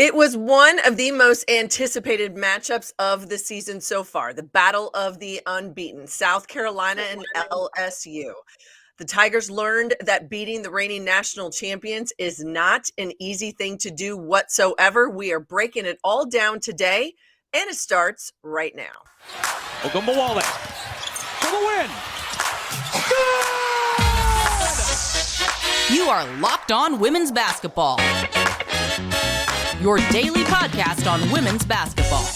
It was one of the most anticipated matchups of the season so far, the battle of the unbeaten, South Carolina and LSU. The Tigers learned that beating the reigning national champions is not an easy thing to do whatsoever. We are breaking it all down today, and it starts right now. Ogunbowale for the win. You are Locked On Women's Basketball, your daily podcast on women's basketball.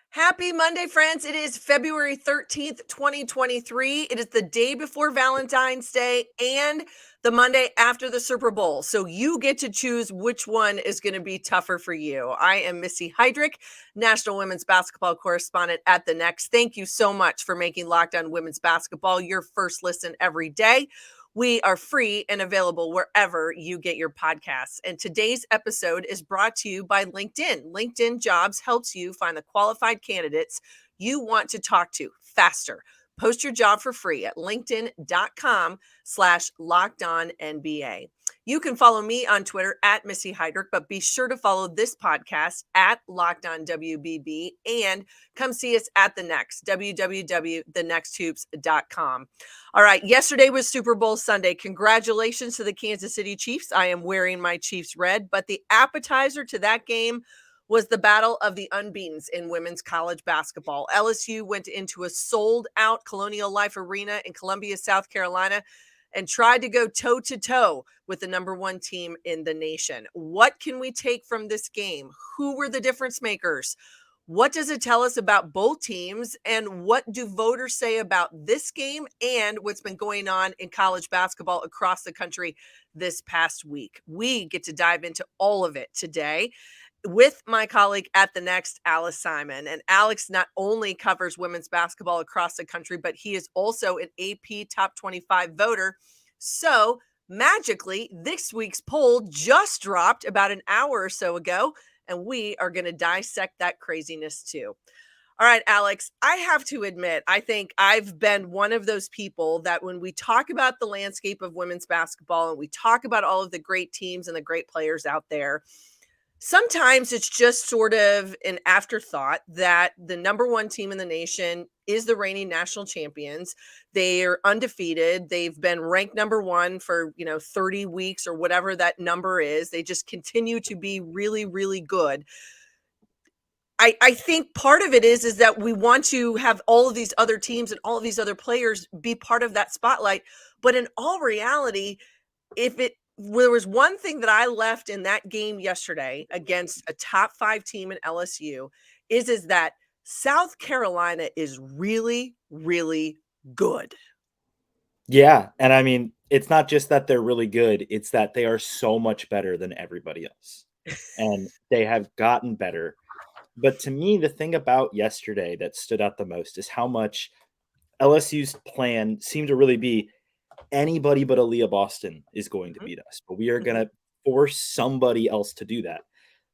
Happy Monday, friends. It is February 13th, 2023. It is the day before Valentine's Day and the Monday after the Super Bowl. So you get to choose which one is going to be tougher for you. I am Missy Heidrick, National Women's Basketball Correspondent at The Next. Thank you so much for making Locked On Women's Basketball your first listen every day. We are free and available wherever you get your podcasts. And today's episode is brought to you by LinkedIn. LinkedIn Jobs helps you find the qualified candidates you want to talk to faster. Post your job for free at linkedin.com/LockedOnNBA. You can follow me on Twitter at Missy Heidrick, but be sure to follow this podcast at LockedOnWBB and come see us at The Next, www.thenexthoops.com. All right, yesterday was Super Bowl Sunday. Congratulations to the Kansas City Chiefs. I am wearing my Chiefs red, but the appetizer to that game was the battle of the unbeatens in women's college basketball. LSU went into a sold-out Colonial Life Arena in Columbia, South Carolina, and tried to go toe-to-toe with the number one team in the nation. What can we take from this game? Who were the difference makers? What does it tell us about both teams? And what do voters say about this game and what's been going on in college basketball across the country this past week? We get to dive into all of it today with my colleague at The Next, Alex Simon. And Alex not only covers women's basketball across the country, but he is also an AP Top 25 voter. So magically, this week's poll just dropped about an hour or so ago, and we are going to dissect that craziness too. All right, Alex, I have to admit, I think I've been one of those people that when we talk about the landscape of women's basketball and we talk about all of the great teams and the great players out there, sometimes it's just sort of an afterthought that the number one team in the nation is the reigning national champions. They are undefeated. They've been ranked number one for, 30 weeks or whatever that number is. They just continue to be really, really good. I think part of it is that we want to have all of these other teams and all of these other players be part of that spotlight. But in all reality, there was one thing that I left in that game yesterday against a top 5 team in LSU is that South Carolina is really, really good. Yeah. And I mean, it's not just that they're really good. It's that they are so much better than everybody else. And they have gotten better. But to me, the thing about yesterday that stood out the most is how much LSU's plan seemed to really be anybody but Aaliyah Boston is going to beat us, but we are going to force somebody else to do that.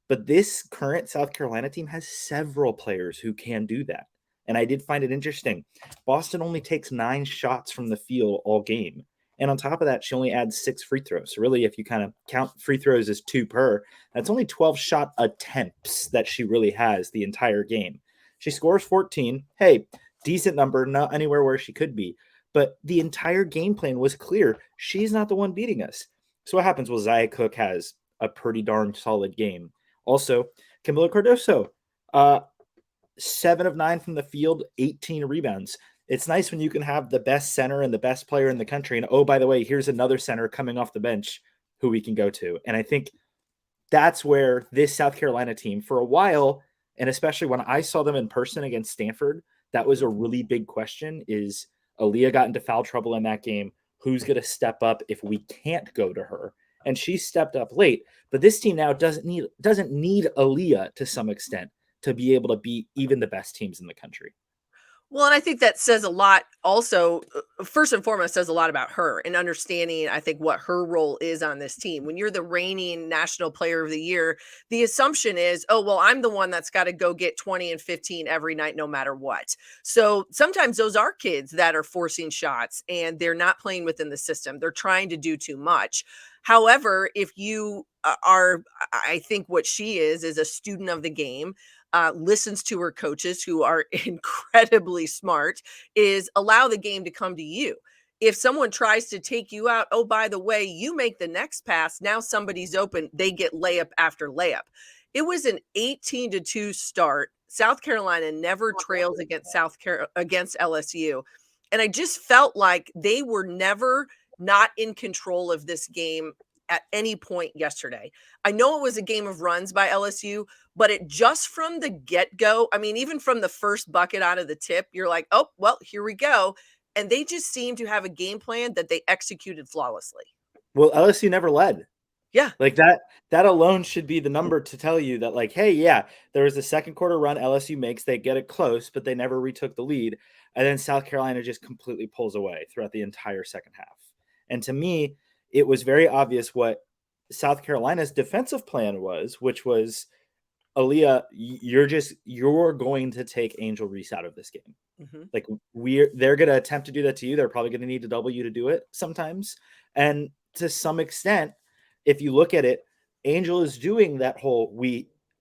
But this current South Carolina team has several players who can do that. And I did find it interesting. Boston only takes 9 shots from the field all game. And on top of that, she only adds 6 free throws. So really, if you kind of count free throws as 2 per, that's only 12 shot attempts that she really has the entire game. She scores 14. Hey, decent number, not anywhere where she could be. But the entire game plan was clear. She's not the one beating us. So what happens? Well, Zia Cook has a pretty darn solid game. Also, Camila Cardoso, 7 of 9 from the field, 18 rebounds. It's nice when you can have the best center and the best player in the country. And oh, by the way, here's another center coming off the bench who we can go to. And I think that's where this South Carolina team for a while, and especially when I saw them in person against Stanford, that was a really big question is, Aaliyah got into foul trouble in that game. Who's going to step up if we can't go to her? And she stepped up late. But this team now doesn't need Aaliyah to some extent to be able to beat even the best teams in the country. Well, and I think that says a lot also, first and foremost, says a lot about her and understanding, I think, what her role is on this team. When you're the reigning national player of the year, the assumption is, oh, well, I'm the one that's got to go get 20 and 15 every night, no matter what. So sometimes those are kids that are forcing shots and they're not playing within the system. They're trying to do too much. However, if you are, I think what she is a student of the game, listens to her coaches who are incredibly smart, is allow the game to come to you. If someone tries to take you out, oh, by the way, you make the next pass. Now somebody's open. They get layup after layup. It was an 18-2 start. South Carolina never trailed against LSU. And I just felt like they were never not in control of this game at any point yesterday. I know it was a game of runs by LSU, but it just from the get-go, I mean, even from the first bucket out of the tip, you're like, oh, well, here we go. And they just seem to have a game plan that they executed flawlessly. Well, LSU never led. Yeah. Like that alone should be the number to tell you that, like, hey, yeah, there was a second quarter run LSU makes. They get it close, but they never retook the lead. And then South Carolina just completely pulls away throughout the entire second half. And to me, it was very obvious what South Carolina's defensive plan was, which was, Aaliyah, you're going to take Angel Reese out of this game. Mm-hmm. Like they're going to attempt to do that to you. They're probably going to need to double you to do it sometimes. And to some extent, if you look at it, Angel is doing that whole,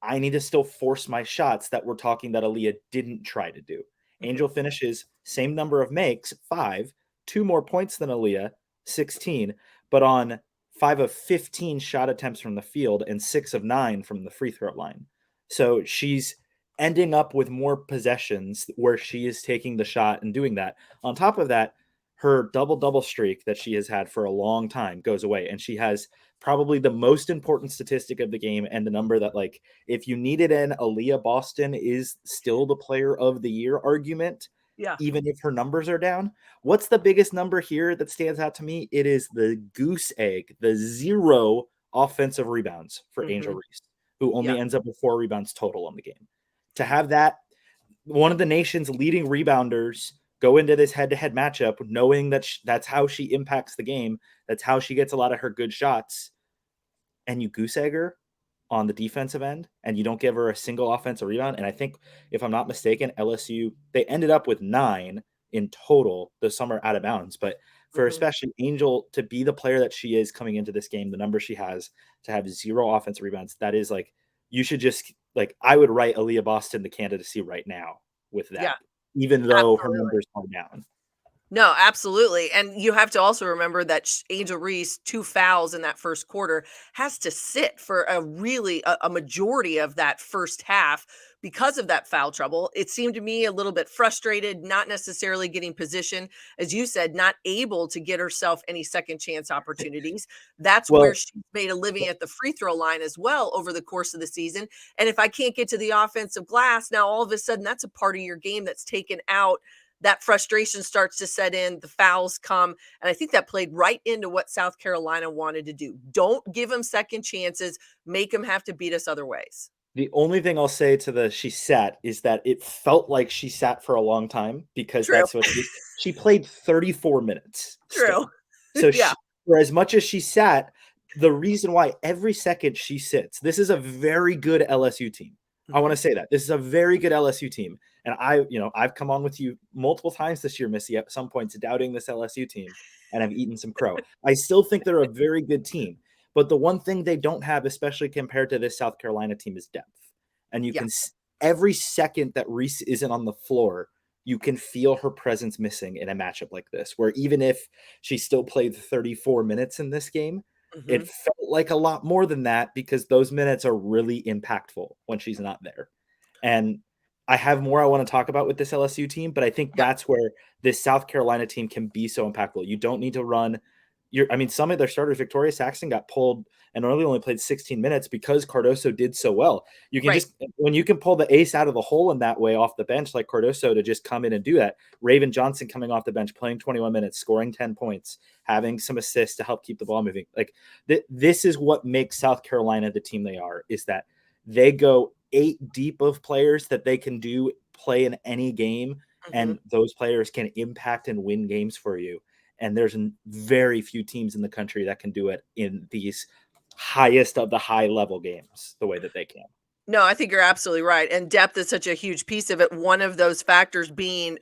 I need to still force my shots that we're talking that Aaliyah didn't try to do. Mm-hmm. Angel finishes same number of makes, 5, 2 more points than Aaliyah, 16, but on 5 of 15 shot attempts from the field and 6 of 9 from the free throw line. So she's ending up with more possessions where she is taking the shot and doing that. On top of that, her double-double streak that she has had for a long time goes away. And she has probably the most important statistic of the game, and the number that, like, if you needed an Aaliyah Boston is still the player of the year argument, even if her numbers are down. What's the biggest number here that stands out to me? It is the goose egg, the 0 offensive rebounds for Angel Reese, who only ends up with 4 rebounds total on the game. To have that, one of the nation's leading rebounders, go into this head-to-head matchup knowing that that's how she impacts the game, that's how she gets a lot of her good shots, and you goose egg her on the defensive end, and you don't give her a single offensive rebound. And I think, if I'm not mistaken, LSU, they ended up with 9 in total. Those some are out of bounds, but for especially Angel to be the player that she is coming into this game, the number she has, to have 0 offensive rebounds, that is, like, you should just, like, I would write Aaliyah Boston the candidacy right now with that, even though her numbers are down. No, absolutely. And you have to also remember that Angel Reese, 2 fouls in that first quarter, has to sit for a majority of that first half because of that foul trouble. It seemed to me a little bit frustrated, not necessarily getting position, as you said, not able to get herself any second chance opportunities. That's where she made a living at the free throw line as well over the course of the season. And if I can't get to the offensive glass, now all of a sudden that's a part of your game that's taken out. That frustration starts to set in, the fouls come, and I think that played right into what South Carolina wanted to do. Don't give them second chances, make them have to beat us other ways. The only thing I'll say to she sat is that it felt like she sat for a long time, because that's what she played 34 minutes. True. So for as much as she sat, the reason why every second she sits, this is a very good LSU team. I want to say that this is a very good LSU team. And I've come on with you multiple times this year, Missy, at some points doubting this LSU team, and I've eaten some crow. I still think they're a very good team. But the one thing they don't have, especially compared to this South Carolina team, is depth. And you can, every second that Reese isn't on the floor, you can feel her presence missing in a matchup like this, where even if she still played 34 minutes in this game, it felt like a lot more than that, because those minutes are really impactful when she's not there. And I have more I want to talk about with this LSU team, but I think that's where this South Carolina team can be so impactful. You don't need to run some of their starters, Victoria Saxton, got pulled and only played 16 minutes because Cardoso did so well. You can when you can pull the ace out of the hole in that way off the bench, like Cardoso, to just come in and do that. Raven Johnson coming off the bench, playing 21 minutes, scoring 10 points, having some assists to help keep the ball moving. Like this is what makes South Carolina the team they are, is that they go 8 deep of players that they can play in any game. and those players can impact and win games for you. And there's very few teams in the country that can do it in these highest of the high level games the way that they can. No, I think you're absolutely right. And depth is such a huge piece of it. One of those factors being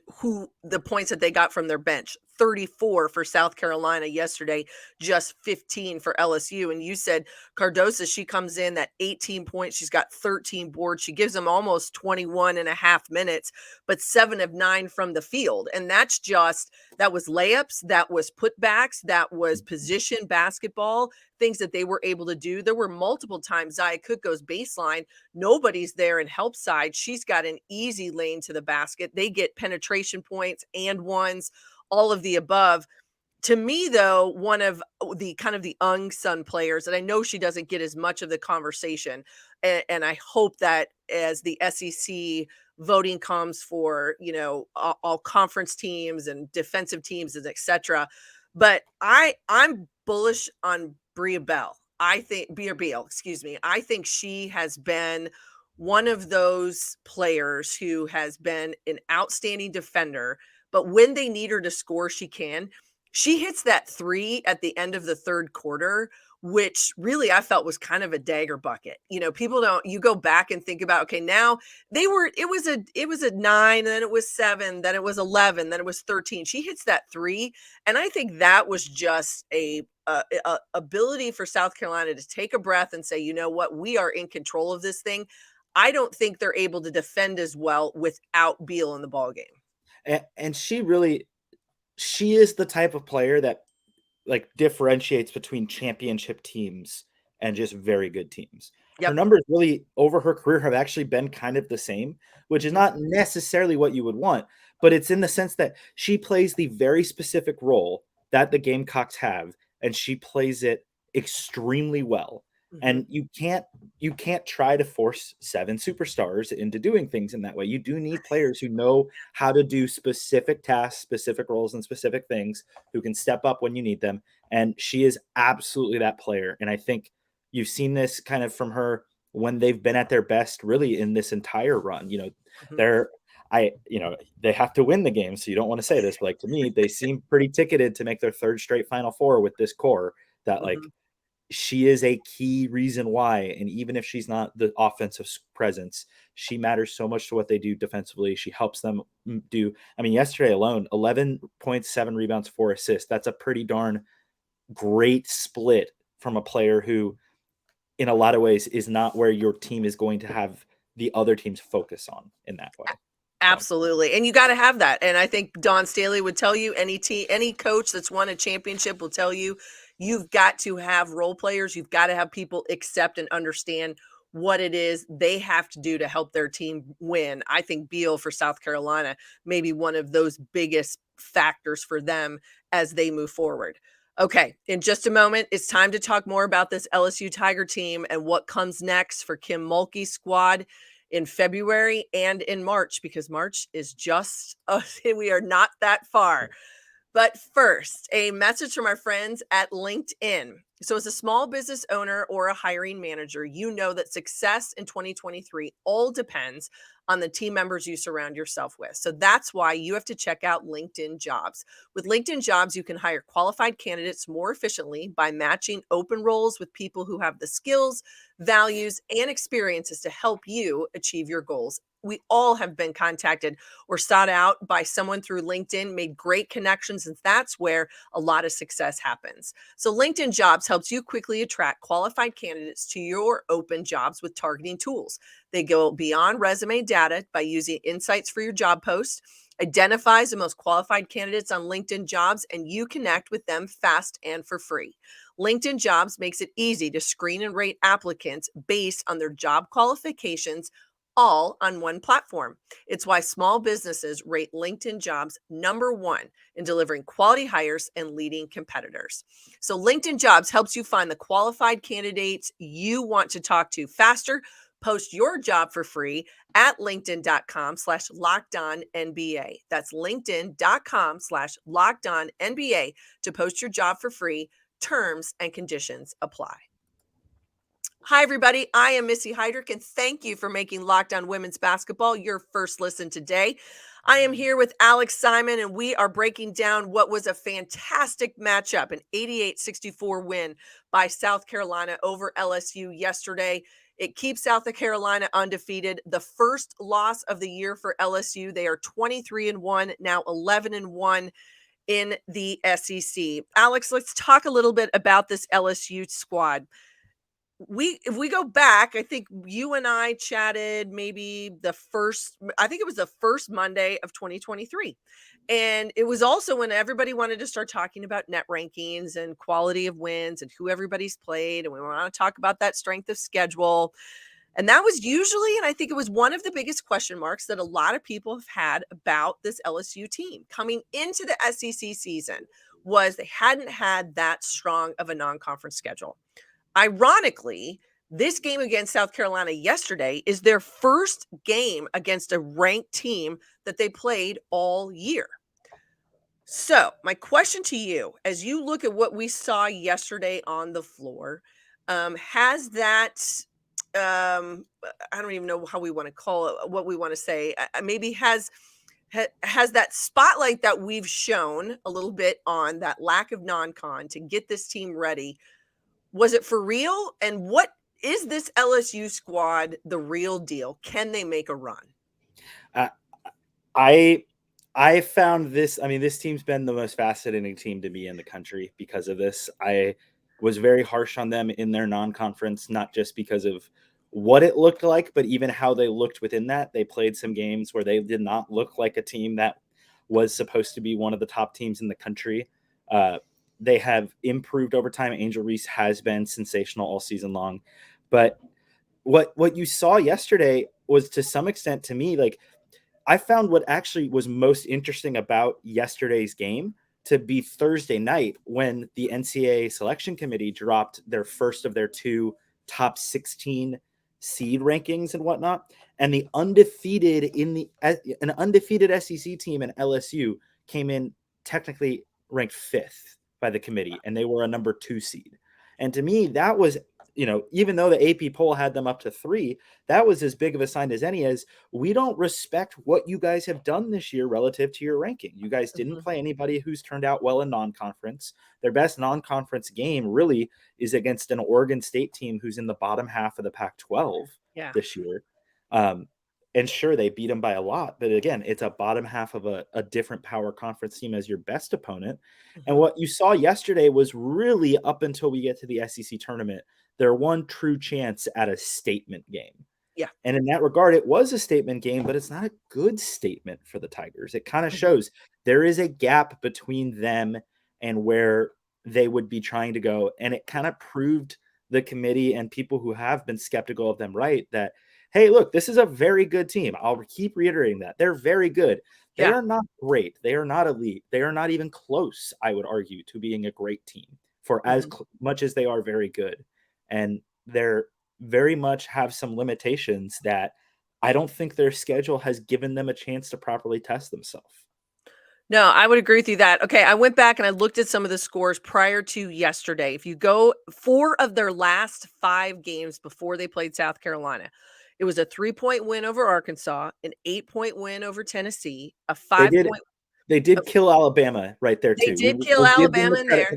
the points that they got from their bench. 34 for South Carolina yesterday, just 15 for LSU. And you said Cardoso, she comes in at 18 points. She's got 13 boards. She gives them almost 21 and a half minutes, but 7 of 9 from the field. And that was layups, that was putbacks, that was position basketball, things that they were able to do. There were multiple times Zia Cook goes baseline. Nobody's there in help side. She's got an easy lane to the basket. They get penetration points and ones, all of the above. To me, though, one of the kind of the unsung players, and I know she doesn't get as much of the conversation, and I hope that as the SEC voting comes for, all conference teams and defensive teams and et cetera, but I'm bullish on Bria Beal, excuse me. I think she has been one of those players who has been an outstanding defender, but when they need her to score, she can. She hits that 3 at the end of the third quarter, which really I felt was kind of a dagger bucket. You go back and think about, okay, now it was a 9, then it was 7, then it was 11, then it was 13. She hits that 3. And I think that was just a ability for South Carolina to take a breath and say, you know what, we are in control of this thing. I don't think they're able to defend as well without Beal in the ballgame. And she is the type of player that like differentiates between championship teams and just very good teams. Yep. Her numbers really over her career have actually been kind of the same, which is not necessarily what you would want, but it's in the sense that she plays the very specific role that the Gamecocks have, and she plays it extremely well. And you can't try to force 7 superstars into doing things in that way. You do need players who know how to do specific tasks, specific roles, and specific things, who can step up when you need them. And she is absolutely that player. And I think you've seen this kind of from her when they've been at their best, really, in this entire run. They have to win the game, so you don't want to say this, but like, to me, they seem pretty ticketed to make their 3rd straight Final Four with this core that like. She is a key reason why. And even if she's not the offensive presence, she matters so much to what they do defensively. She helps them do. I mean, yesterday alone, 11 points, 7 rebounds, 4 assists. That's a pretty darn great split from a player who, in a lot of ways, is not where your team is going to have the other teams focus on in that way. Absolutely. And you got to have that. And I think Dawn Staley would tell you, any coach that's won a championship will tell you, you've got to have role players. You've got to have people accept and understand what it is they have to do to help their team win. I think Beal for South Carolina may be one of those biggest factors for them as they move forward. Okay, in just a moment, it's time to talk more about this LSU Tiger team and what comes next for Kim Mulkey's squad in February and in March, because March is just, we are not that far. But first, a message from our friends at LinkedIn. So as a small business owner or a hiring manager, you know that success in 2023 all depends on the team members you surround yourself with. So that's why you have to check out LinkedIn Jobs. With LinkedIn Jobs, you can hire qualified candidates more efficiently by matching open roles with people who have the skills, values, and experiences to help you achieve your goals. We all have been contacted or sought out by someone through LinkedIn, made great connections, and that's where a lot of success happens. So LinkedIn Jobs helps you quickly attract qualified candidates to your open jobs with targeting tools. They go beyond resume data by using insights for your job post, identifies the most qualified candidates on LinkedIn Jobs, and you connect with them fast and for free. LinkedIn Jobs makes it easy to screen and rate applicants based on their job qualifications, all on one platform. It's why small businesses rate LinkedIn Jobs #1 in delivering quality hires and leading competitors. So LinkedIn Jobs helps you find the qualified candidates you want to talk to faster. Post your job for free at linkedin.com/lockedonnba. That's linkedin.com/lockedonnba to post your job for free. Terms and conditions apply. Hi, everybody. I am Missy Heidrick, and thank you for making Locked On Women's Basketball your first listen today. I am here with Alex Simon, and we are breaking down what was a fantastic matchup, an 88-64 win by South Carolina over LSU yesterday. It keeps South Carolina undefeated. The first loss of the year for LSU. They are 23-1, now 11-1 in the SEC. Alex, let's talk a little bit about this LSU squad. If we go back, I think you and I chatted maybe I think it was the first Monday of 2023. And it was also when everybody wanted to start talking about net rankings and quality of wins and who everybody's played. And we want to talk about that strength of schedule. And that was usually, and I think it was one of the biggest question marks that a lot of people have had about this LSU team coming into the SEC season, was they hadn't had that strong of a non-conference schedule. Ironically, this game against South Carolina yesterday is their first game against a ranked team that they played all year. So, my question to you, as you look at what we saw yesterday on the floor, has that, I don't even know how we want to call it, what we want to say, maybe has that spotlight that we've shown a little bit on that lack of non-con to get this team ready, was it for real? And what is this LSU squad the real deal? Can they make a run? I found this. I mean, this team's been the most fascinating team to be in the country because of this. I was very harsh on them in their non-conference, not just because of what it looked like, but even how they looked within that. They played some games where they did not look like a team that was supposed to be one of the top teams in the country. They have improved over time. Angel Reese has been sensational all season long. But what you saw yesterday was, to some extent, to me, like, I found what actually was most interesting about yesterday's game to be Thursday night, when the NCAA selection committee dropped their first of their two top 16 seed rankings and whatnot. And an undefeated SEC team in LSU came in technically ranked fifth by the committee, and they were a number 2 seed. And to me, that was, even though the AP poll had them up to 3, that was as big of a sign as any, as we don't respect what you guys have done this year relative to your ranking. You guys didn't play anybody who's turned out well in non-conference. Their best non-conference game really is against an Oregon State team who's in the bottom half of the Pac-12 this year. And sure, they beat them by a lot, but again, it's a bottom half of a different power conference team as your best opponent. And what you saw yesterday was really, up until we get to the SEC tournament, their one true chance at a statement game. Yeah. And in that regard, it was a statement game, but it's not a good statement for the Tigers. It kind of shows there is a gap between them and where they would be trying to go. And it kind of proved the committee and people who have been skeptical of them right, that, hey, look, this is a very good team. I'll keep reiterating that. They're very good. They are not great. They are not elite. They are not even close, I would argue, to being a great team, for as much as they are very good. And they're very much have some limitations that I don't think their schedule has given them a chance to properly test themselves. No, I would agree with you that. Okay, I went back and I looked at some of the scores prior to yesterday. If you go 4 of their last 5 games before they played South Carolina, it was a 3-point win over Arkansas, an 8-point win over Tennessee, a 5-point. They did kill Alabama right there too. They did kill Alabama in there.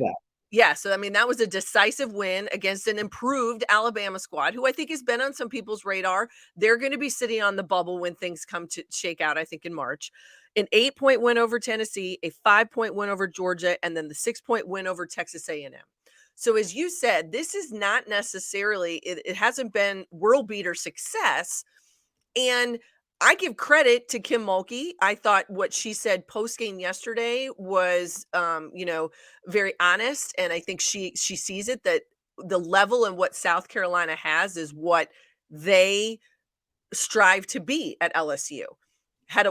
Yeah, so I mean, that was a decisive win against an improved Alabama squad, who I think has been on some people's radar. They're going to be sitting on the bubble when things come to shake out, I think, in March. An 8-point win over Tennessee, a 5-point win over Georgia, and then the 6-point win over Texas A&M. So as you said, this is not necessarily, it hasn't been world beater success. And I give credit to Kim Mulkey. I thought what she said post-game yesterday was, very honest. And I think she sees it, that the level and what South Carolina has is what they strive to be at LSU.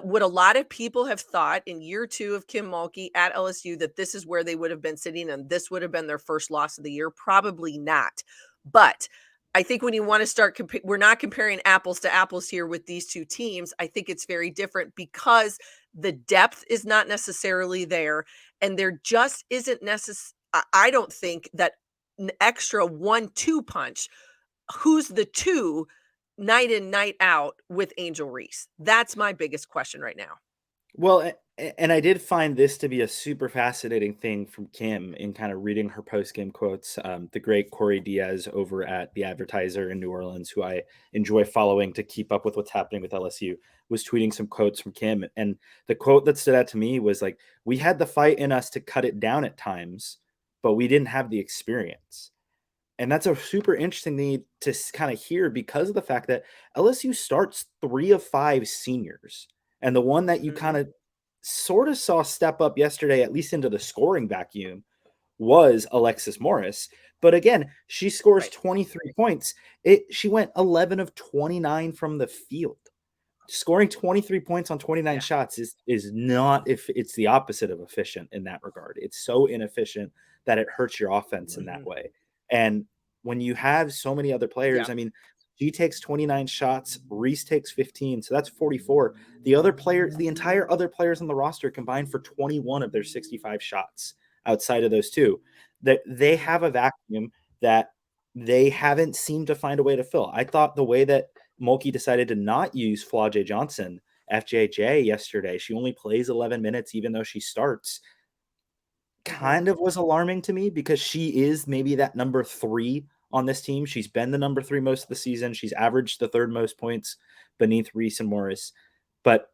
Would a lot of people have thought in year 2 of Kim Mulkey at LSU that this is where they would have been sitting and this would have been their first loss of the year? Probably not. But I think when you want to start, we're not comparing apples to apples here with these two teams. I think it's very different because the depth is not necessarily there, and there just isn't I don't think that an extra 1-2 punch who's the two night in, night out with Angel Reese? That's my biggest question right now. Well, and I did find this to be a super fascinating thing from Kim in kind of reading her post-game quotes. The great Corey Diaz over at The Advertiser in New Orleans, who I enjoy following to keep up with what's happening with LSU, was tweeting some quotes from Kim. And the quote that stood out to me was like, "We had the fight in us to cut it down at times, but we didn't have the experience." And that's a super interesting thing to kind of hear because of the fact that LSU starts 3 of 5 seniors. And the one that you kind of sort of saw step up yesterday, at least into the scoring vacuum, was Alexis Morris. But again, she scores 23 points. She went 11 of 29 from the field. Scoring 23 points on 29 shots is not, if it's the opposite of efficient in that regard. It's so inefficient that it hurts your offense in that way. And when you have so many other players, I mean, she takes 29 shots, Reese takes 15, so that's 44. The other players, the entire other players on the roster combined for 21 of their 65 shots outside of those two. That they have a vacuum that they haven't seemed to find a way to fill. I thought the way that Mulkey decided to not use Flau'jae Johnson, FJJ, yesterday, she only plays 11 minutes even though she starts, kind of was alarming to me because she is maybe that number 3 on this team. She's been the number 3 most of the season. She's averaged the 3rd most points beneath Reese and Morris. But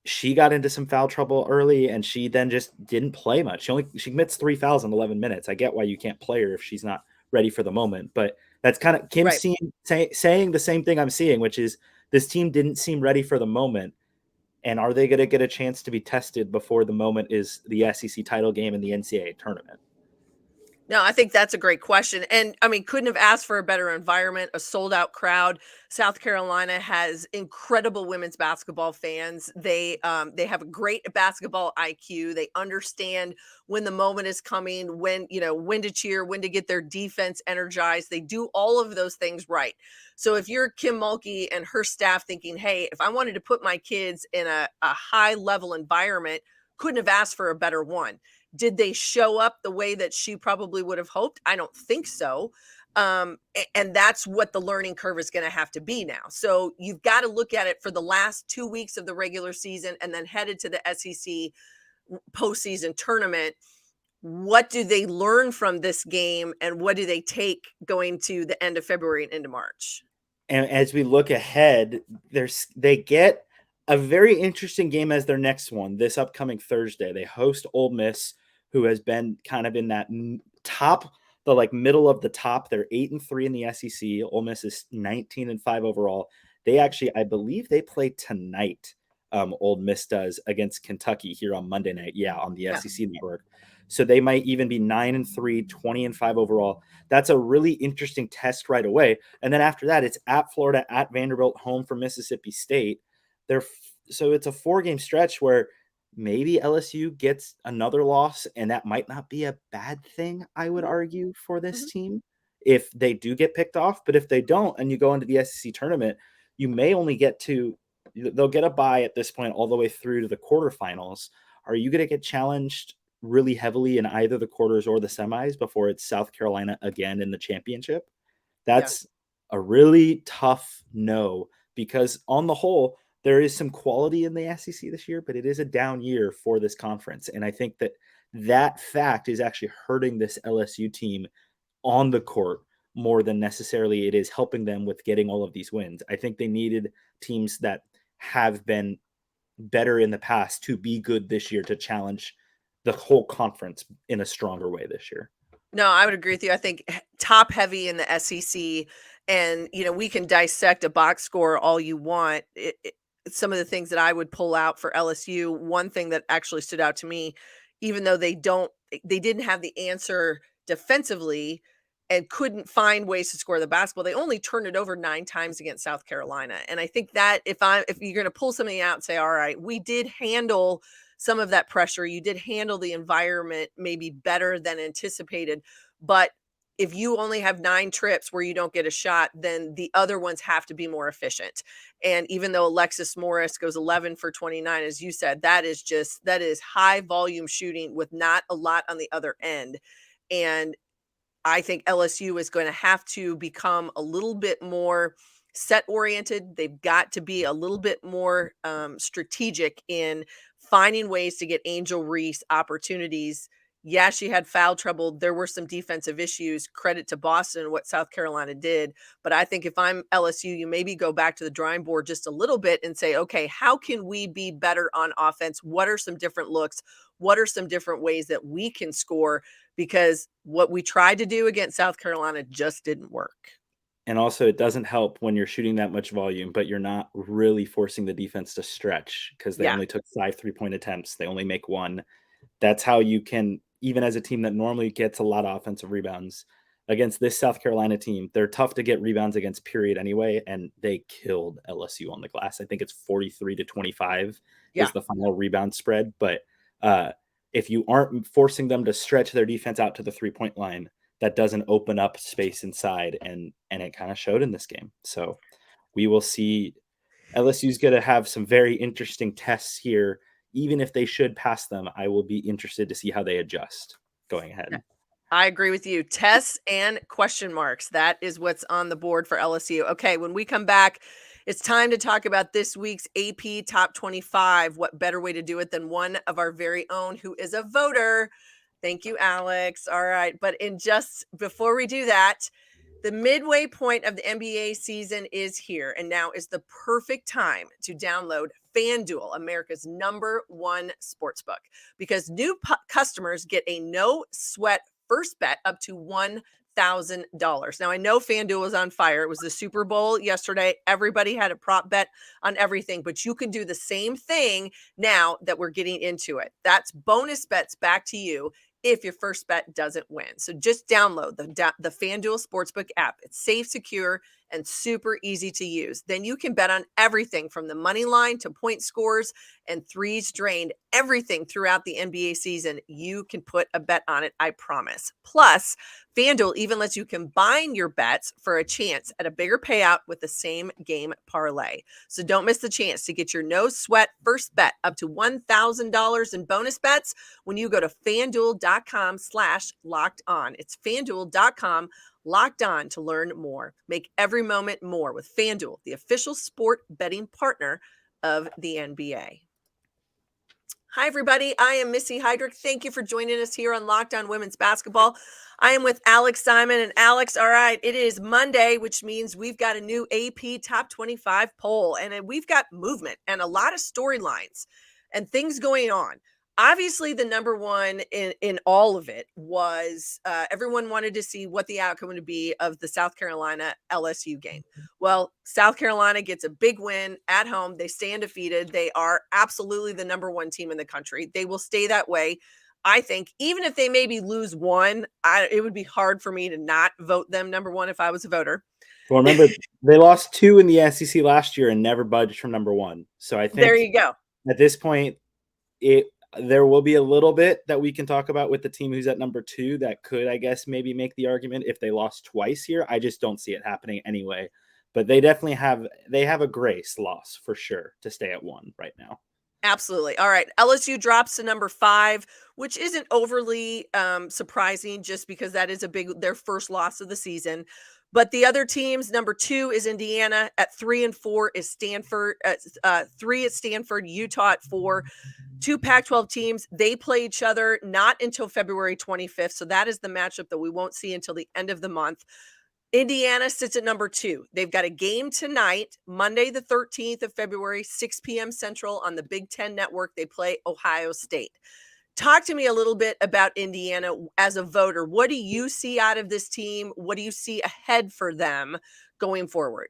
she got into some foul trouble early and she then just didn't play much. She commits 3 fouls in 11 minutes. I get why you can't play her if she's not ready for the moment, but that's kind of Kim saying the same thing I'm seeing, which is this team didn't seem ready for the moment. And are they going to get a chance to be tested before the moment is the SEC title game and the NCAA tournament? No, I think that's a great question. And I mean, couldn't have asked for a better environment, a sold out crowd. South Carolina has incredible women's basketball fans. They have a great basketball IQ. They understand when the moment is coming, when to cheer, when to get their defense energized. They do all of those things right. So if you're Kim Mulkey and her staff thinking, hey, if I wanted to put my kids in a high level environment, couldn't have asked for a better one. Did they show up the way that she probably would have hoped? I don't think so. And that's what the learning curve is going to have to be now. So you've got to look at it for the last 2 weeks of the regular season and then headed to the SEC postseason tournament. What do they learn from this game and what do they take going to the end of February and into March? And as we look ahead, they get a very interesting game as their next one this upcoming Thursday. They host Ole Miss, who has been kind of in that top, the like middle of the top. They're 8-3 in the SEC. Ole Miss is 19-5 overall. They actually, I believe they play tonight. Ole Miss does against Kentucky here on Monday night. Yeah, on the SEC network. So they might even be 9-3, 20-5 overall. That's a really interesting test right away. And then after that, it's at Florida, at Vanderbilt, home for Mississippi State. So it's a 4-game stretch where maybe LSU gets another loss, and that might not be a bad thing, I would argue, for this team if they do get picked off. But if they don't, and you go into the SEC tournament, you may only they'll get a bye at this point all the way through to the quarterfinals. Are you going to get challenged really heavily in either the quarters or the semis before it's South Carolina again in the championship? That's a really tough no, because on the whole, there is some quality in the SEC this year, but it is a down year for this conference. And I think that fact is actually hurting this LSU team on the court more than necessarily it is helping them with getting all of these wins. I think they needed teams that have been better in the past to be good this year to challenge the whole conference in a stronger way this year. No, I would agree with you. I think top heavy in the SEC, and we can dissect a box score all you want. Some of the things that I would pull out for LSU, one thing that actually stood out to me, even though they didn't have the answer defensively and couldn't find ways to score the basketball, they only turned it over 9 times against South Carolina. And I think that if you're going to pull something out and say, all right, we did handle some of that pressure, you did handle the environment maybe better than anticipated, but if you only have 9 trips where you don't get a shot, then the other ones have to be more efficient. And even though Alexis Morris goes 11 for 29, as you said, that is high volume shooting with not a lot on the other end. And I think LSU is going to have to become a little bit more set oriented. They've got to be a little bit more strategic in finding ways to get Angel Reese opportunities. Yeah, she had foul trouble. There were some defensive issues. Credit to Boston and what South Carolina did. But I think if I'm LSU, you maybe go back to the drawing board just a little bit and say, okay, how can we be better on offense? What are some different looks? What are some different ways that we can score? Because what we tried to do against South Carolina just didn't work. And also, it doesn't help when you're shooting that much volume, but you're not really forcing the defense to stretch because they only took 5 3-point attempts. They only make one. That's how you can, even as a team that normally gets a lot of offensive rebounds, against this South Carolina team, they're tough to get rebounds against period anyway, and they killed LSU on the glass. I think it's 43-25 is the final rebound spread. But if you aren't forcing them to stretch their defense out to the 3-point line, that doesn't open up space inside, and it kind of showed in this game. So we will see. LSU's going to have some very interesting tests here. Even if they should pass them, I will be interested to see how they adjust going ahead. I agree with you. Tests and question marks. That is what's on the board for LSU. Okay, when we come back, it's time to talk about this week's AP Top 25. What better way to do it than one of our very own who is a voter? Thank you, Alex. All right. But before we do that, the midway point of the NBA season is here, and now is the perfect time to download FanDuel, America's #1 sportsbook, because new customers get a no-sweat first bet up to $1,000. Now, I know FanDuel is on fire. It was the Super Bowl yesterday. Everybody had a prop bet on everything, but you can do the same thing now that we're getting into it. That's bonus bets back to you if your first bet doesn't win. So just download the FanDuel Sportsbook app. It's safe, secure, and super easy to use. Then you can bet on everything from the money line to point scores and threes drained, everything throughout the NBA season. You can put a bet on it, I promise. Plus, FanDuel even lets you combine your bets for a chance at a bigger payout with the same game parlay. So don't miss the chance to get your no-sweat first bet up to $1,000 in bonus bets when you go to FanDuel.com/locked-on. It's FanDuel.com/locked-on to learn more. Make every moment more with FanDuel, the official sport betting partner of the NBA. Hi, everybody. I am Missy Heidrick. Thank you for joining us here on Locked On Women's Basketball. I am with Alex Simon. And Alex, all right, it is Monday, which means we've got a new AP Top 25 poll, and we've got movement and a lot of storylines and things going on. Obviously, the number one in all of it was everyone wanted to see what the outcome would be of the South Carolina LSU game. Well, South Carolina gets a big win at home. They stay undefeated. They are absolutely the number one team in the country. They will stay that way. I think even if they maybe lose one, it would be hard for me to not vote them number one if I was a voter. Well, remember, they lost 2 in the SEC last year and never budged from number 1. So I think there you go. At this point, there will be a little bit that we can talk about with the team who's at number 2 that could, I guess, maybe make the argument if they lost twice here. I just don't see it happening anyway. But they definitely have a grace loss for sure to stay at 1 right now. Absolutely. All right. LSU drops to number 5, which isn't overly surprising just because that is their first loss of the season. But the other teams, number 2 is Indiana. At 3 and 4 is Stanford. 3 at Stanford, Utah at 4. 2 Pac-12 teams, they play each other not until February 25th. So that is the matchup that we won't see until the end of the month. Indiana sits at number 2. They've got a game tonight, Monday, the 13th of February, 6 p.m. Central on the Big Ten Network. They play Ohio State. Talk to me a little bit about Indiana as a voter. What do you see out of this team? What do you see ahead for them going forward?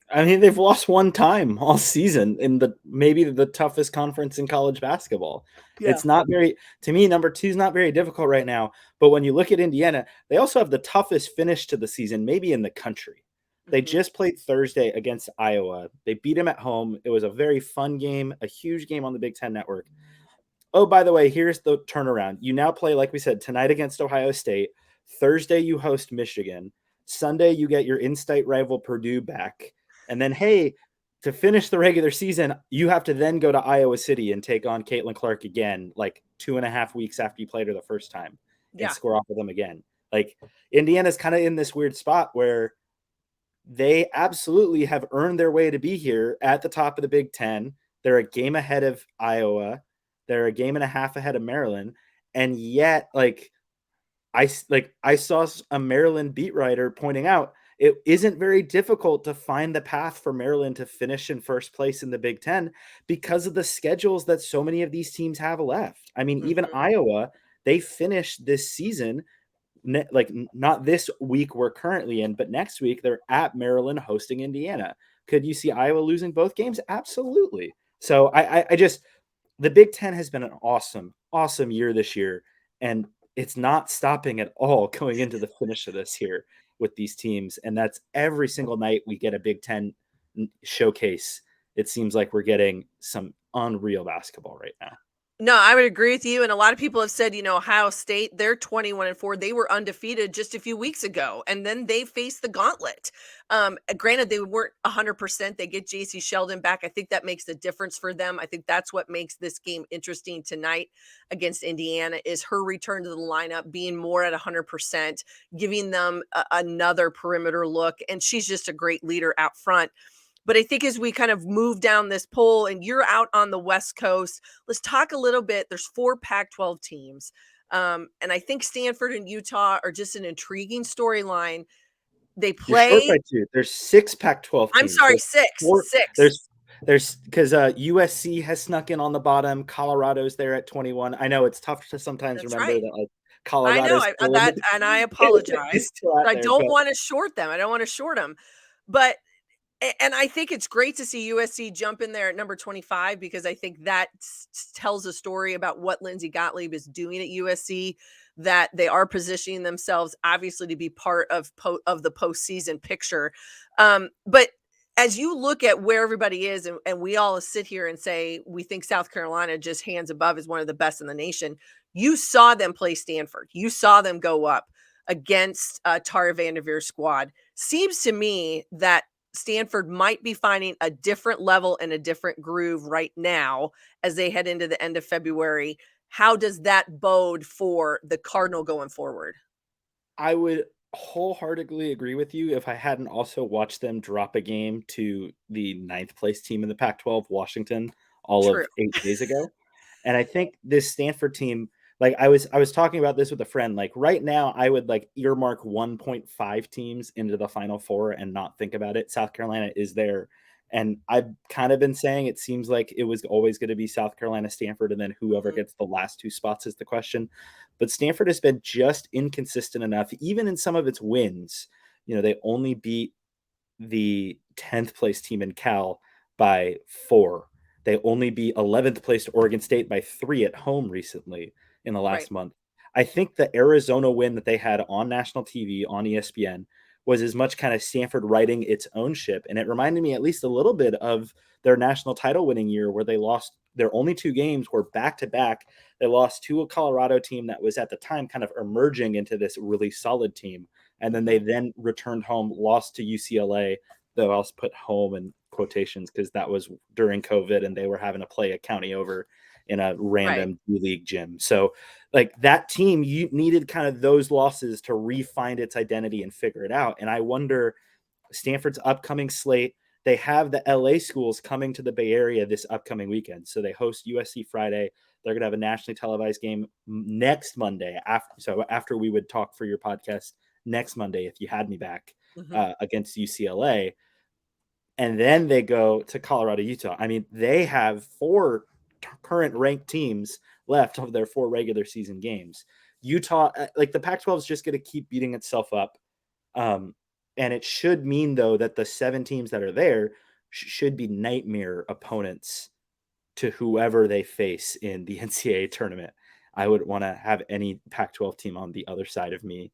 I mean, they've lost 1 time all season in maybe the toughest conference in college basketball. Yeah. It's not to me, number 2 is not very difficult right now. But when you look at Indiana, they also have the toughest finish to the season, maybe in the country. They just played Thursday against Iowa. They beat them at home. It was a very fun game, a huge game on the Big Ten Network. Oh, by the way, here's the turnaround. You now play, like we said, tonight against Ohio State. Thursday, you host Michigan. Sunday, you get your in-state rival Purdue back. And then, hey, to finish the regular season, you have to then go to Iowa City and take on Caitlin Clark again, like 2.5 weeks after you played her the first time and score off of them again. Like Indiana's kind of in this weird spot where they absolutely have earned their way to be here at the top of the Big Ten. They're a game ahead of Iowa. They're a game and a half ahead of Maryland. And yet, I saw a Maryland beat writer pointing out it isn't very difficult to find the path for Maryland to finish in first place in the Big Ten because of the schedules that so many of these teams have left. I mean, even Iowa, they finished this season not this week we're currently in, but next week they're at Maryland hosting Indiana. Could you see Iowa losing both games? Absolutely. So I just, the Big Ten has been an awesome year this year, and it's not stopping at all going into the finish of this year with these teams. And that's every single night we get a Big Ten showcase. It seems like we're getting some unreal basketball right now. No, I would agree with you. And a lot of people have said, Ohio State, they're 21-4. They were undefeated just a few weeks ago. And then they faced the gauntlet. Granted, they weren't 100%. They get JC Sheldon back. I think that makes the difference for them. I think that's what makes this game interesting tonight against Indiana is her return to the lineup, being more at 100%, giving them another perimeter look. And she's just a great leader out front. But I think as we kind of move down this poll and you're out on the West Coast, let's talk a little bit. There's 4 Pac-12 teams. And I think Stanford and Utah are just an intriguing storyline. They play. You're short by 2. There's 6 Pac-12 teams. I'm sorry, 6. 6. There's because USC has snuck in on the bottom. Colorado's there at 21. I know it's tough to sometimes remember that like Colorado. I know and I apologize. I don't want to short them. I don't want to short them. But and I think it's great to see USC jump in there at number 25 because I think that tells a story about what Lindsey Gottlieb is doing at USC, that they are positioning themselves obviously to be part of the postseason picture. But as you look at where everybody is, and we all sit here and say we think South Carolina just hands above is one of the best in the nation, you saw them play Stanford. You saw them go up against Tara Vanderveer's squad. Seems to me that Stanford might be finding a different level and a different groove right now as they head into the end of February. How does that bode for the Cardinal going forward? I would wholeheartedly agree with you if I hadn't also watched them drop a game to the 9th place team in the Pac-12, Washington, of 8 days ago. And I think this Stanford team, like I was talking about this with a friend, like right now I would like earmark 1.5 teams into the Final Four and not think about it. South Carolina is there. And I've kind of been saying it seems like it was always going to be South Carolina, Stanford, and then whoever gets the last 2 spots is the question. But Stanford has been just inconsistent enough, even in some of its wins. They only beat the 10th place team in Cal by 4. They only beat 11th place Oregon State by 3 at home recently in the last month. I think the Arizona win that they had on national TV on ESPN was as much kind of Stanford riding its own ship. And it reminded me at least a little bit of their national title winning year where they lost their only 2 games were back-to-back. They lost to a Colorado team that was at the time kind of emerging into this really solid team. And then they returned home, lost to UCLA, though I'll put home in quotations because that was during COVID and they were having to play a county over in a random D-League gym. So like that team, you needed kind of those losses to re-find its identity and figure it out. And I wonder Stanford's upcoming slate, they have the LA schools coming to the Bay Area this upcoming weekend. So they host USC Friday. They're going to have a nationally televised game next Monday. After we would talk for your podcast next Monday, if you had me back against UCLA. And then they go to Colorado, Utah. I mean, they have 4 current ranked teams left of their 4 regular season games. Utah, like the Pac-12 is just going to keep beating itself up. And it should mean, though, that the 7 teams that are there should be nightmare opponents to whoever they face in the NCAA tournament. I would want to have any Pac-12 team on the other side of me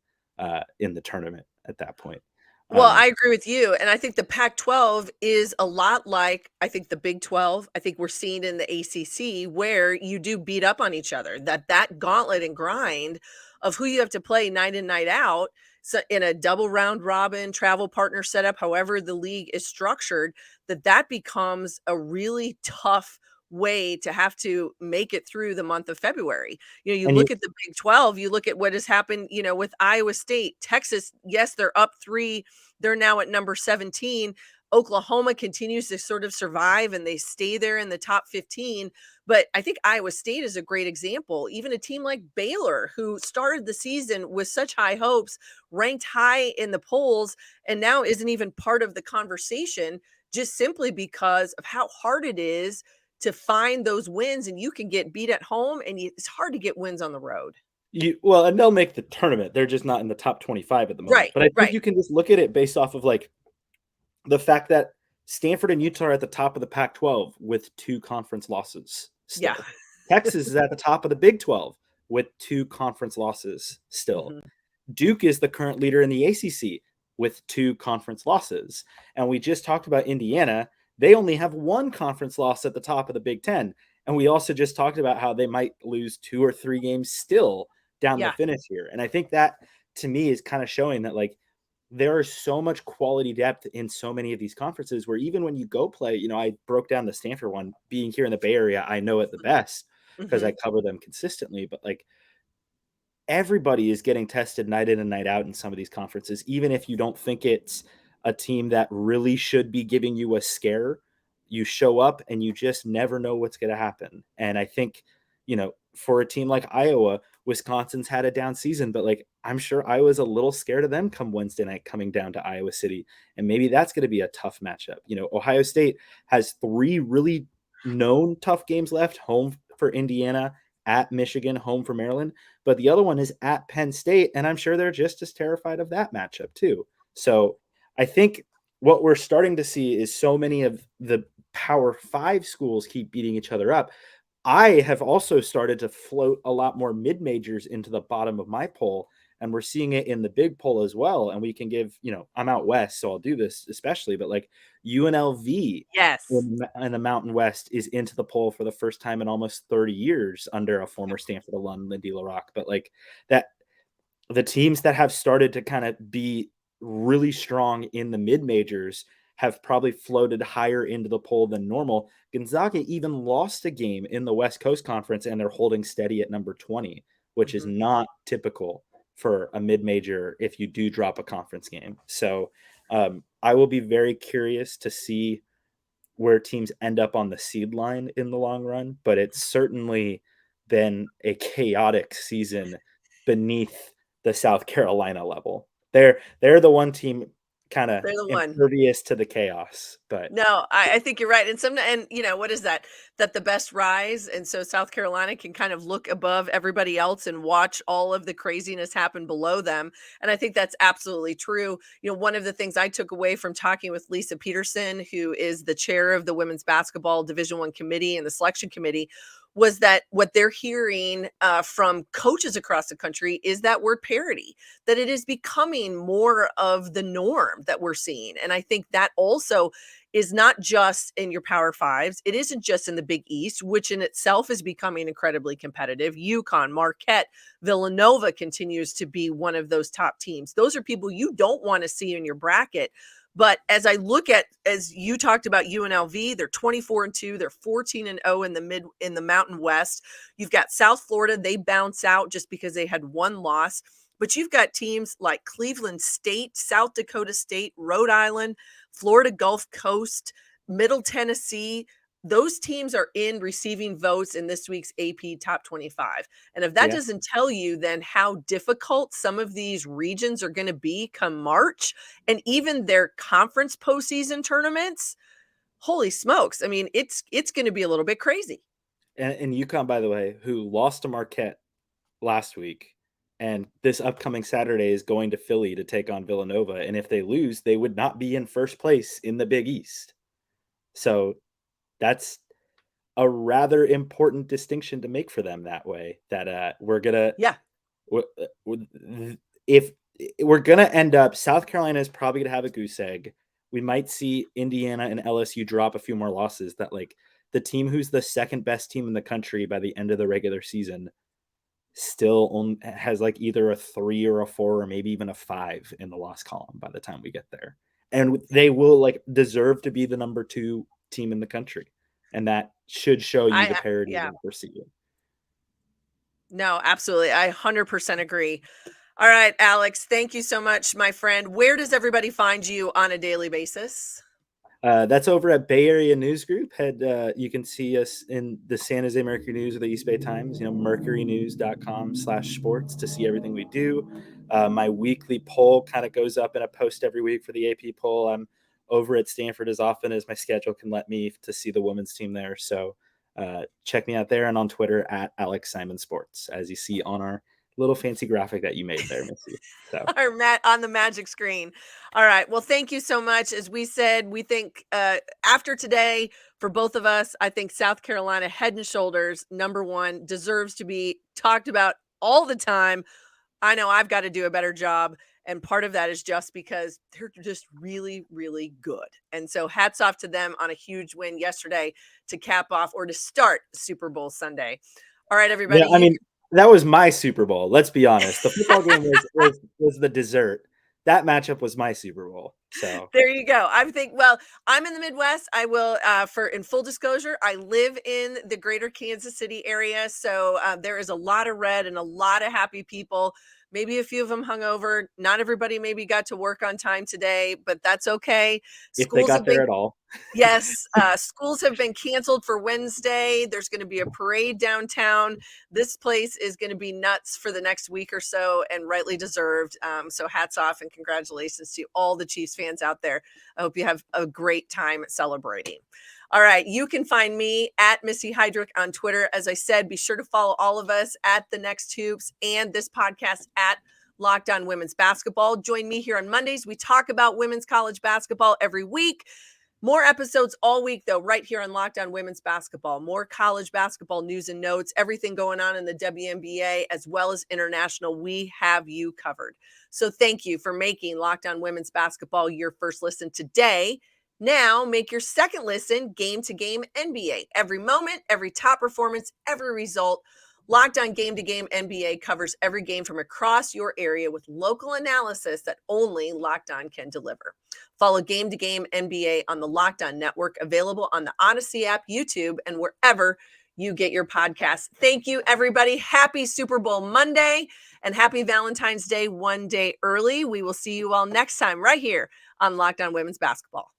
in the tournament at that point. Well, I agree with you. And I think the Pac-12 is a lot like, I think, the Big 12. I think we're seeing in the ACC where you do beat up on each other, that gauntlet and grind of who you have to play night in, night out. So in a double round robin travel partner setup, however the league is structured, that becomes a really tough way to have to make it through the month of February. You And look at the Big 12, you look at what has happened, with Iowa State, Texas, yes, they're up 3. They're now at number 17. Oklahoma continues to sort of survive and they stay there in the top 15. But I think Iowa State is a great example. Even a team like Baylor, who started the season with such high hopes, ranked high in the polls, and now isn't even part of the conversation just simply because of how hard it is to find those wins. And you can get beat at home, and it's hard to get wins on the road. And they'll make the tournament. They're just not in the top 25 at the moment. Right, But I think right. you can just look at it based off of like the fact that Stanford and Utah are at the top of the Pac-12 with 2 conference losses still. Yeah. Texas is at the top of the Big 12 with 2 conference losses still. Mhm. Duke is the current leader in the ACC with 2 conference losses. And we just talked about Indiana. They only have 1 conference loss at the top of the Big 10. And we also just talked about how they might lose 2 or 3 games still down the Yeah. finish here. And I think that, to me, is kind of showing that, like, there is so much quality depth in so many of these conferences where even when you go play, I broke down the Stanford one. Being here in the Bay Area, I know it the best because I Mhm. cover them consistently. But like, everybody is getting tested night in and night out in some of these conferences, even if you don't think it's a team that really should be giving you a scare. You show up and you just never know what's going to happen. And I think, for a team like Iowa, Wisconsin's had a down season, but like, I'm sure Iowa's a little scared of them come Wednesday night coming down to Iowa City. And maybe that's going to be a tough matchup. Ohio State has 3 really known tough games left: home for Indiana, at Michigan, home for Maryland. But the other one is at Penn State, and I'm sure they're just as terrified of that matchup too. So I think what we're starting to see is so many of the Power 5 schools keep beating each other up. I have also started to float a lot more mid-majors into the bottom of my poll, and we're seeing it in the big poll as well. And we can give, I'm out west, so I'll do this especially, but like UNLV Yes. in the Mountain West is into the poll for the first time in almost 30 years under a former Stanford alum, Lindy LaRock. But like that, the teams that have started to kind of be really strong in the mid majors have probably floated higher into the poll than normal. Gonzaga even lost a game in the West Coast Conference, and they're holding steady at number 20, which is Mhm. not typical for a mid major if you do drop a conference game. So I will be very curious to see where teams end up on the seed line in the long run, but it's certainly been a chaotic season beneath the South Carolina level. They're the one team kind of They're the one. impervious to the chaos, but No, I think you're right. And what is that? That the best rise. And so South Carolina can kind of look above everybody else and watch all of the craziness happen below them. And I think that's absolutely true. One of the things I took away from talking with Lisa Peterson, who is the chair of the women's basketball Division I committee and the selection committee, was that what they're hearing from coaches across the country is that word parity, that it is becoming more of the norm that we're seeing. And I think that also is not just in your Power Fives. It isn't just in the Big East, which in itself is becoming incredibly competitive. UConn, Marquette, Villanova continues to be one of those top teams. Those are people you don't want to see in your bracket. But as I look at, as you talked about UNLV, they're 24-2, they're 14-0 in the Mountain West. You've got South Florida, they bounce out just because they had 1 loss. But you've got teams like Cleveland State, South Dakota State, Rhode Island, Florida Gulf Coast, Middle Tennessee. Those teams are in receiving votes in this week's AP Top 25. And if that yeah. doesn't tell you then how difficult some of these regions are going to be come March, and even their conference postseason tournaments, holy smokes. I mean, it's going to be a little bit crazy. And UConn, by the way, who lost to Marquette last week, and this upcoming Saturday is going to Philly to take on Villanova. And if they lose, they would not be in first place in the Big East. So that's a rather important distinction to make for them that way, that we're going Yeah. to, if we're going to end up, South Carolina is probably going to have a goose egg. We might see Indiana and LSU drop a few more losses, that like the team who's the second best team in the country by the end of the regular season still has like either a 3 or a 4 or maybe even a 5 in the loss column by the time we get there. And they will like deserve to be the number 2 team in the country. and that should show you the parity yeah. that we're seeing. No, absolutely. I 100% agree. All right, Alex, thank you so much, my friend. Where does everybody find you on a daily basis? That's over at Bay Area News Group. You can see us in the San Jose Mercury News or the East Bay Times, mercurynews.com/sports to see everything we do. My weekly poll kind of goes up in a post every week for the AP poll. I'm over at Stanford as often as my schedule can let me to see the women's team there. So check me out there and on Twitter at Alex Simon Sports, as you see on our little fancy graphic that you made there, Missy. So. Or Matt on the magic screen. All right. Well, thank you so much. As we said, we think after today, for both of us, I think South Carolina head and shoulders, #1, deserves to be talked about all the time. I know I've got to do a better job. And part of that is just because they're just really, really good. And so hats off to them on a huge win yesterday to cap off or to start Super Bowl Sunday. All right, everybody. Yeah, I mean, that was my Super Bowl. Let's be honest. The football game was the dessert. That matchup was my Super Bowl. So there you go. I'm in the Midwest. I will, in full disclosure, I live in the greater Kansas City area. So there is a lot of red and a lot of happy people. Maybe a few of them hungover. Not everybody maybe got to work on time today, but that's okay. If they got there at all. Yes, schools have been canceled for Wednesday. There's going to be a parade downtown. This place is going to be nuts for the next week or so, and rightly deserved. So hats off and congratulations to all the Chiefs fans out there. I hope you have a great time celebrating. All right, you can find me at Missy Heidrick on Twitter. As I said, be sure to follow all of us at The Next Hoops and this podcast at Locked On Women's Basketball. Join me here on Mondays. We talk about women's college basketball every week. More episodes all week, though, right here on Locked On Women's Basketball. More college basketball news and notes, everything going on in the WNBA as well as international. We have you covered. So thank you for making Locked On Women's Basketball your first listen today. Now make your second listen Game to Game NBA. Every moment, every top performance, every result. Locked On Game to Game NBA covers every game from across your area with local analysis that only Locked On can deliver. Follow Game to Game NBA on the Locked On Network, available on the Odyssey app, YouTube, and wherever you get your podcasts. Thank you, everybody. Happy Super Bowl Monday and happy Valentine's Day one day early. We will see you all next time right here on Locked On Women's Basketball.